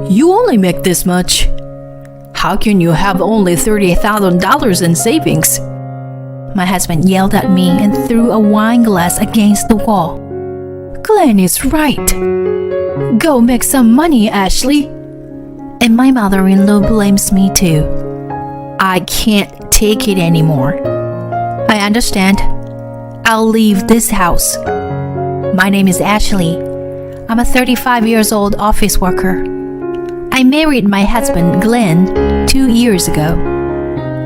You only make this much. How can you have only $30,000 in savings? My husband yelled at me and threw a wine glass against the wall. Glenn is right. Go make some money, Ashley. And my mother-in-law blames me too. I can't take it anymore. I understand. I'll leave this house. My name is Ashley. I'm a 35 years old office worker. I married my husband, Glenn, 2 years ago.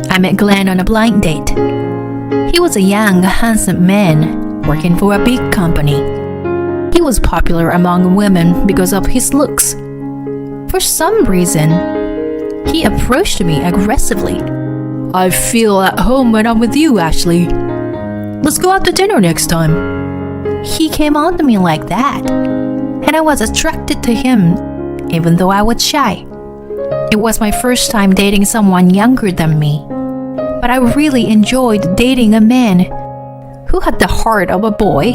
I met Glenn on a blind date. He was a young, handsome man working for a big company. He was popular among women because of his looks. For some reason, he approached me aggressively. I feel at home when I'm with you, Ashley. Let's go out to dinner next time. He came on to me like that, and I was attracted to him, even though I was shy. It was my first time dating someone younger than me, but I really enjoyed dating a man who had the heart of a boy,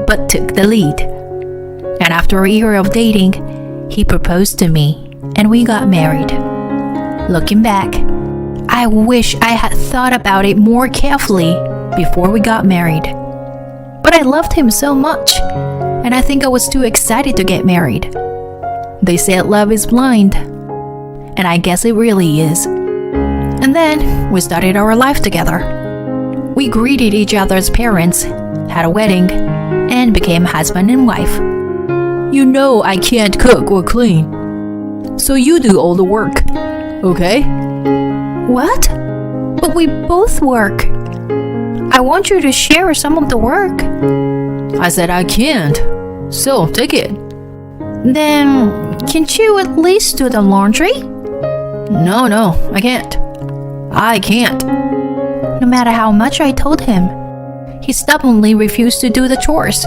but took the lead. And after a year of dating, he proposed to me, and we got married. Looking back, I wish I had thought about it more carefully before we got married. But I loved him so much, and I think I was too excited to get married. They said love is blind, and I guess it really is. And then we started our life together. We greeted each other's parents, had a wedding, and became husband and wife. You know I can't cook or clean, so you do all the work, okay? What? But we both work. I want you to share some of the work. I said I can't, so take it. Then, can't you at least do the laundry? No, I can't. No matter how much I told him, he stubbornly refused to do the chores.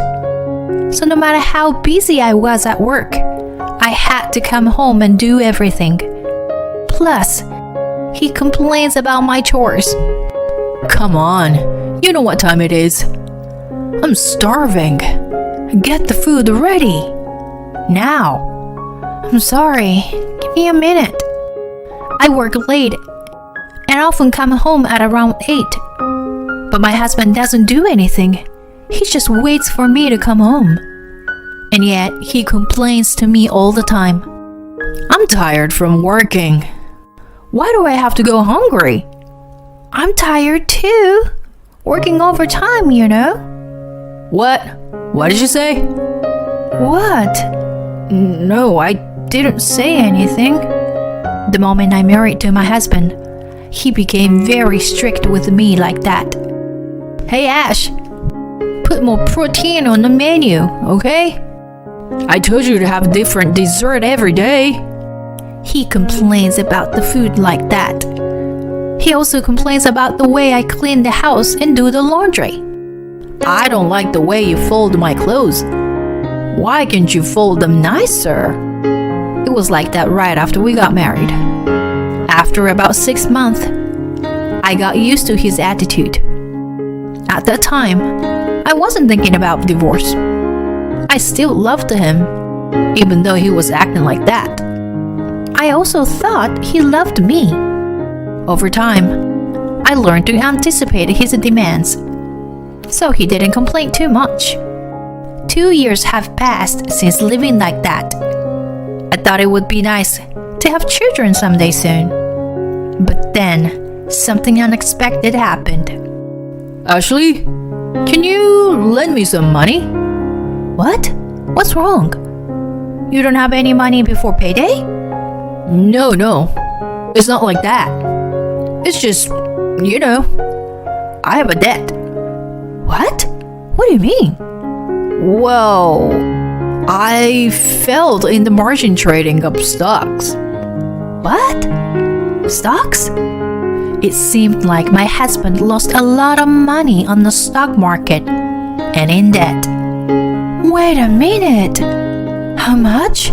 So no matter how busy I was at work, I had to come home and do everything. Plus, he complains about my chores. Come on, you know what time it is. I'm starving. Get the food ready. Now. I'm sorry. Give me a minute. I work late and often come home at around 8. But my husband doesn't do anything. He just waits for me to come home. And yet, he complains to me all the time. I'm tired from working. Why do I have to go hungry? I'm tired too. Working overtime, you know. What? What did you say? What? No, I didn't say anything. The moment I married to my husband, he became very strict with me like that. Hey Ash, put more protein on the menu, okay? I told you to have different dessert every day. He complains about the food like that. He also complains about the way I clean the house and do the laundry. I don't like the way you fold my clothes. Why can't you fold them nicer? It was like that right after we got married. After about 6 months, I got used to his attitude. At that time, I wasn't thinking about divorce. I still loved him, even though he was acting like that. I also thought he loved me. Over time, I learned to anticipate his demands, so he didn't complain too much. 2 years have passed since living like that. I thought it would be nice to have children someday soon. But then, something unexpected happened. Ashley, can you lend me some money? What? What's wrong? You don't have any money before payday? No. It's not like that. It's just, I have a debt. What? What do you mean? Well, I failed in the margin trading of stocks. What? Stocks? It seemed like my husband lost a lot of money on the stock market and in debt. Wait a minute. How much?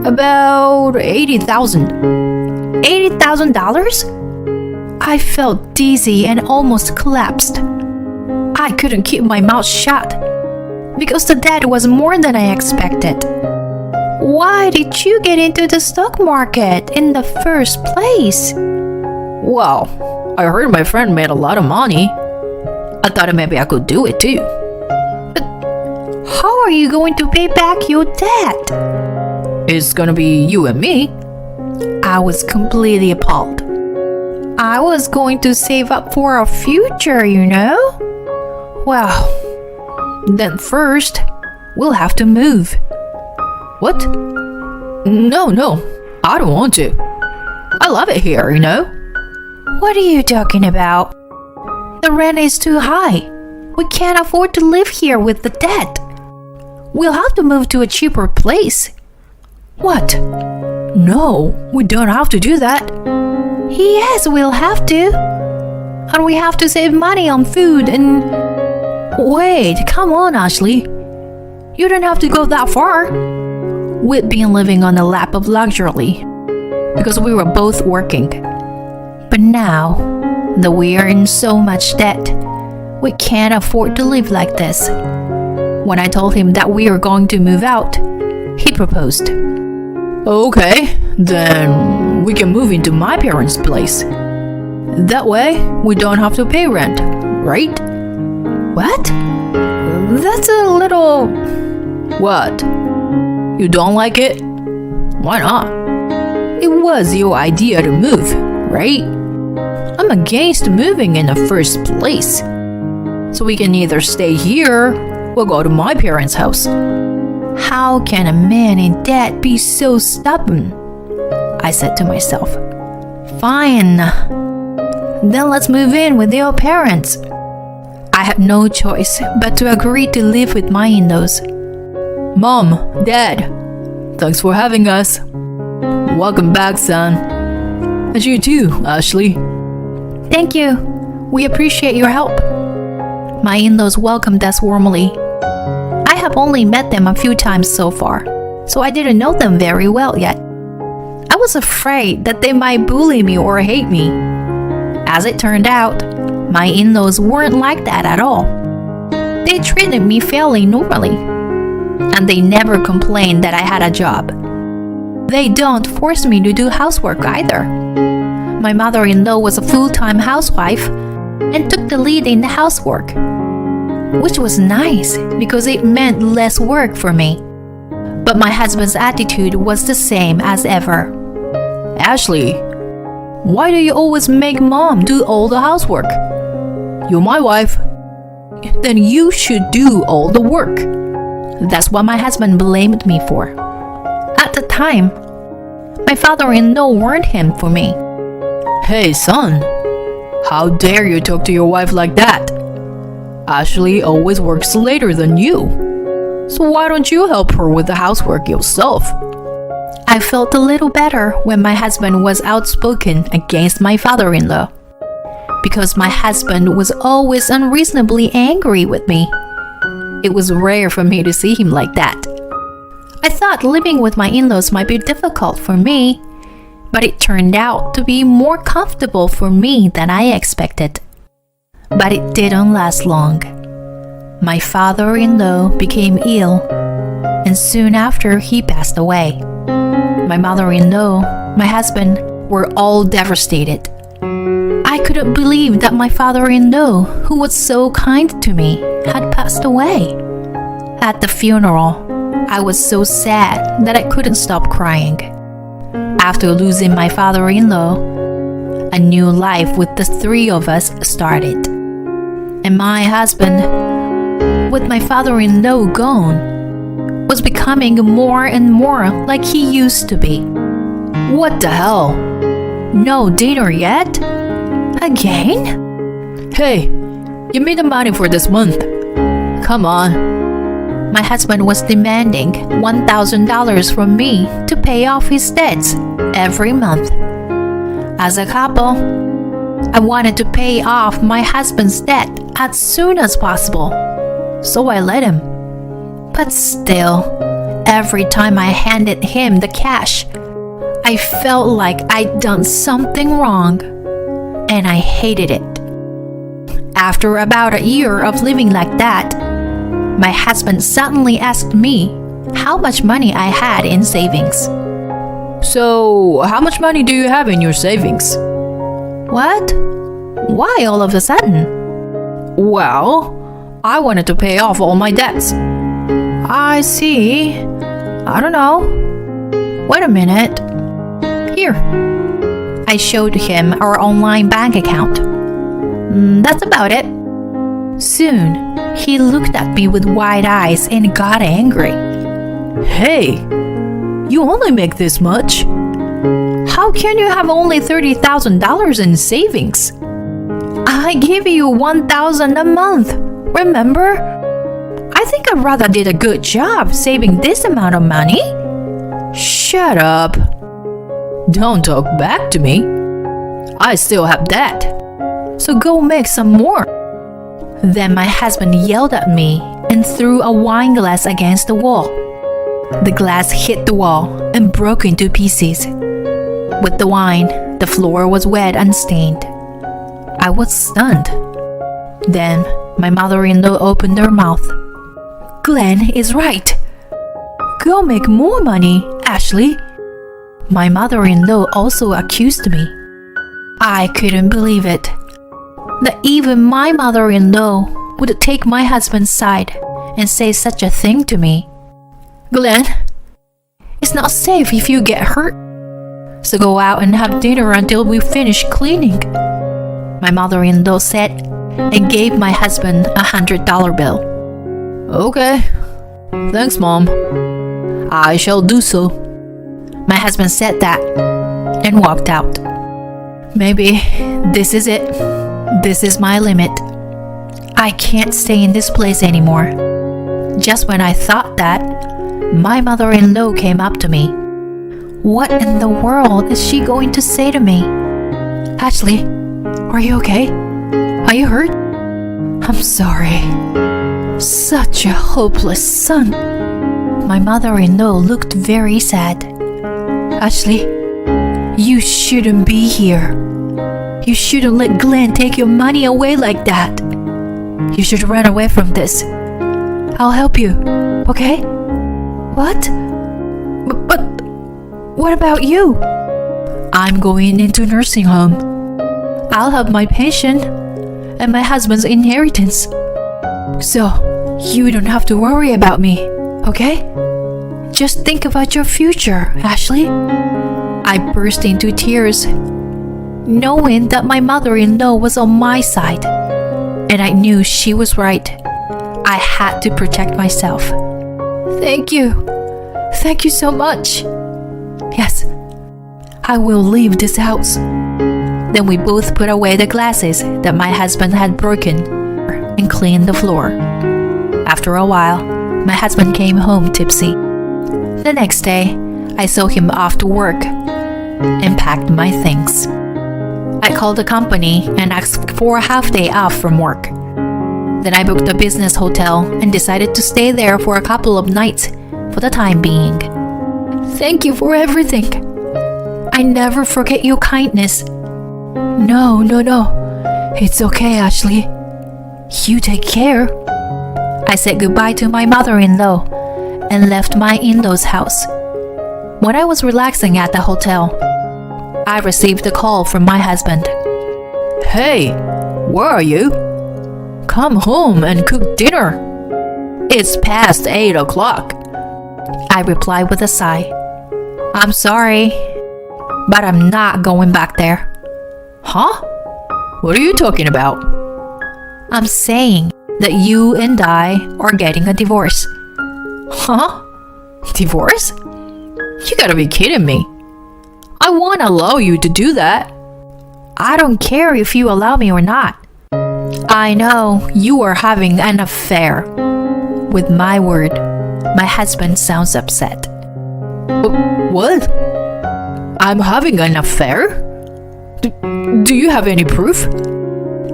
About $80,000. $80,000? I felt dizzy and almost collapsed. I couldn't keep my mouth shut because the debt was more than I expected. Why did you get into the stock market in the first place? Well, I heard my friend made a lot of money. I thought maybe I could do it too. How are you going to pay back your debt? It's gonna be you and me. I was completely appalled. I was going to save up for our future, you know? Well, then first, we'll have to move. What? No, I don't want to. I love it here, you know? What are you talking about? The rent is too high. We can't afford to live here with the debt. We'll have to move to a cheaper place. What? No, we don't have to do that. Yes, we'll have to. And we have to save money on food and... Wait, come on, Ashley. You don't have to go that far. We'd been living on a lap of luxury because we were both working. But now that we are in so much debt, we can't afford to live like this. When I told him that we are going to move out, he proposed. Okay, then we can move into my parents' place. That way, we don't have to pay rent, right? What? That's a little... What? You don't like it? Why not? It was your idea to move, right? I'm against moving in the first place. So we can either stay here or go to my parents' house. How can a man in debt be so stubborn? I said to myself. Fine. Then let's move in with your parents. I had no choice but to agree to live with my in-laws. Mom, Dad, thanks for having us. Welcome back, son. And you too, Ashley. Thank you. We appreciate your help. My in-laws welcomed us warmly. I have only met them a few times so far, so I didn't know them very well yet. I was afraid that they might bully me or hate me. As it turned out, my in-laws weren't like that at all. They treated me fairly normally, and they never complained that I had a job. They don't force me to do housework either. My mother-in-law was a full-time housewife and took the lead in the housework, which was nice because it meant less work for me. But my husband's attitude was the same as ever. Ashley, why do you always make Mom do all the housework? You're my wife. Then you should do all the work. That's what my husband blamed me for. At the time, my father-in-law warned him for me. Hey, son, how dare you talk to your wife like that? Ashley always works later than you. So why don't you help her with the housework yourself? I felt a little better when my husband was outspoken against my father-in-law, because my husband was always unreasonably angry with me. It was rare for me to see him like that. I thought living with my in-laws might be difficult for me, but it turned out to be more comfortable for me than I expected. But it didn't last long. My father-in-law became ill, and soon after he passed away. My mother-in-law, my husband, were all devastated. I couldn't believe that my father-in-law, who was so kind to me, had passed away. At the funeral, I was so sad that I couldn't stop crying. After losing my father-in-law, a new life with the three of us started. And my husband, with my father-in-law gone, was becoming more and more like he used to be. What the hell? No dinner yet? Again? Hey, give me the money for this month. Come on. My husband was demanding $1,000 from me to pay off his debts every month. As a couple, I wanted to pay off my husband's debt as soon as possible, so I let him. But still, every time I handed him the cash, I felt like I'd done something wrong, and I hated it. After about a year of living like that, my husband suddenly asked me how much money I had in savings. So, how much money do you have in your savings? What? Why all of a sudden? Well, I wanted to pay off all my debts. I see. I don't know. Wait a minute. Here. I showed him our online bank account. That's about it. Soon, he looked at me with wide eyes and got angry. Hey, you only make this much? How can you have only $30,000 in savings? I give you $1,000 a month, remember? I think I rather did a good job saving this amount of money. Shut up. Don't talk back to me. I still have debt. So go make some more. Then my husband yelled at me and threw a wine glass against the wall. The glass hit the wall and broke into pieces. With the wine, the floor was wet and stained. I was stunned. Then my mother-in-law opened her mouth. Glenn is right. Go make more money, Ashley. My mother-in-law also accused me. I couldn't believe it. That even my mother-in-law would take my husband's side and say such a thing to me. Glenn, it's not safe if you get hurt. So go out and have dinner until we finish cleaning. My mother-in-law said and gave my husband $100 bill. Okay. Thanks, Mom. I shall do so. My husband said that and walked out. Maybe this is it. This is my limit. I can't stay in this place anymore. Just when I thought that, my mother-in-law came up to me. What in the world is she going to say to me? Ashley, are you okay? Are you hurt? I'm sorry. Such a hopeless son. My mother-in-law looked very sad. Ashley, you shouldn't be here. You shouldn't let Glenn take your money away like that. You should run away from this. I'll help you, okay? What? But what about you? I'm going into nursing home. I'll have my pension and my husband's inheritance. So, you don't have to worry about me, okay? Just think about your future, Ashley. I burst into tears, knowing that my mother-in-law was on my side. And I knew she was right. I had to protect myself. Thank you. Thank you so much. Yes, I will leave this house. Then we both put away the glasses that my husband had broken and cleaned the floor. After a while, my husband came home tipsy. The next day, I saw him off to work and packed my things. I called the company and asked for a half day off from work. Then I booked a business hotel and decided to stay there for a couple of nights for the time being. Thank you for everything. I never forget your kindness. No. It's okay, Ashley. You take care. I said goodbye to my mother-in-law and left my in-laws' house. When I was relaxing at the hotel, I received a call from my husband. Hey, where are you? Come home and cook dinner. It's past 8 o'clock. I replied with a sigh. I'm sorry, but I'm not going back there. Huh? What are you talking about? I'm saying that you and I are getting a divorce. Huh? Divorce? You gotta be kidding me. I won't allow you to do that. I don't care if you allow me or not. I know you are having an affair. With my word, my husband sounds upset. What? I'm having an affair? Do you have any proof?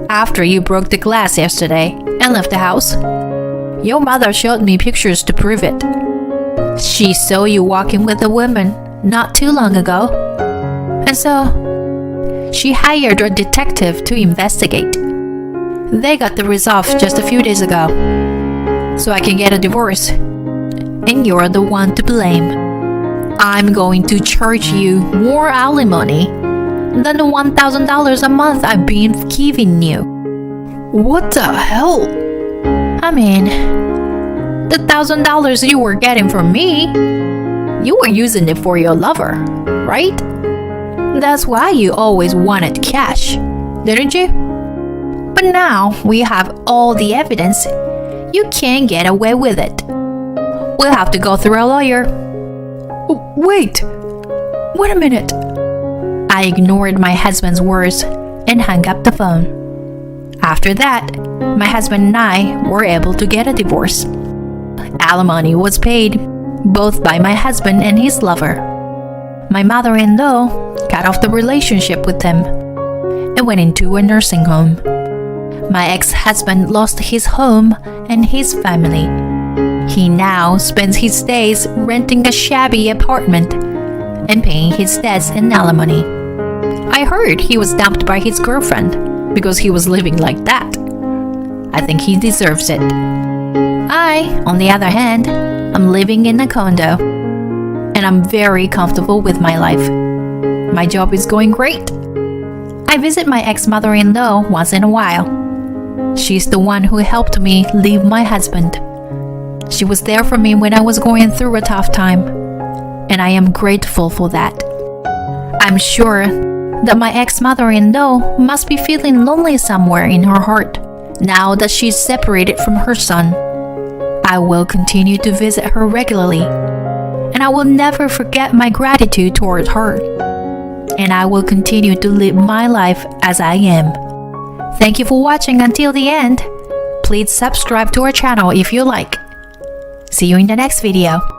After you broke the glass yesterday and left the house, your mother showed me pictures to prove it. She saw you walking with a woman not too long ago. And so, she hired a detective to investigate. They got the results just a few days ago. So I can get a divorce. and you're the one to blame. I'm going to charge you more alimony than the $1,000 a month I've been giving you. What the hell? I mean, the $1,000 you were getting from me, you were using it for your lover, right? That's why you always wanted cash, didn't you? But now we have all the evidence. You can't get away with it. We'll have to go through a lawyer. Wait a minute. I ignored my husband's words and hung up the phone. After that, my husband and I were able to get a divorce. Alimony was paid both by my husband and his lover. My mother-in-law cut off the relationship with him and went into a nursing home. My ex-husband lost his home and his family. He now spends his days renting a shabby apartment and paying his debts and alimony. I heard he was dumped by his girlfriend because he was living like that. I think he deserves it. I, on the other hand, am living in a condo, and I'm very comfortable with my life. My job is going great. I visit my ex-mother-in-law once in a while. She's the one who helped me leave my husband. She was there for me when I was going through a tough time, and I am grateful for that. I'm sure that my ex-mother-in-law must be feeling lonely somewhere in her heart now that she's separated from her son. I will continue to visit her regularly, and I will never forget my gratitude toward her. And I will continue to live my life as I am. Thank you for watching until the end. Please subscribe to our channel if you like. See you in the next video.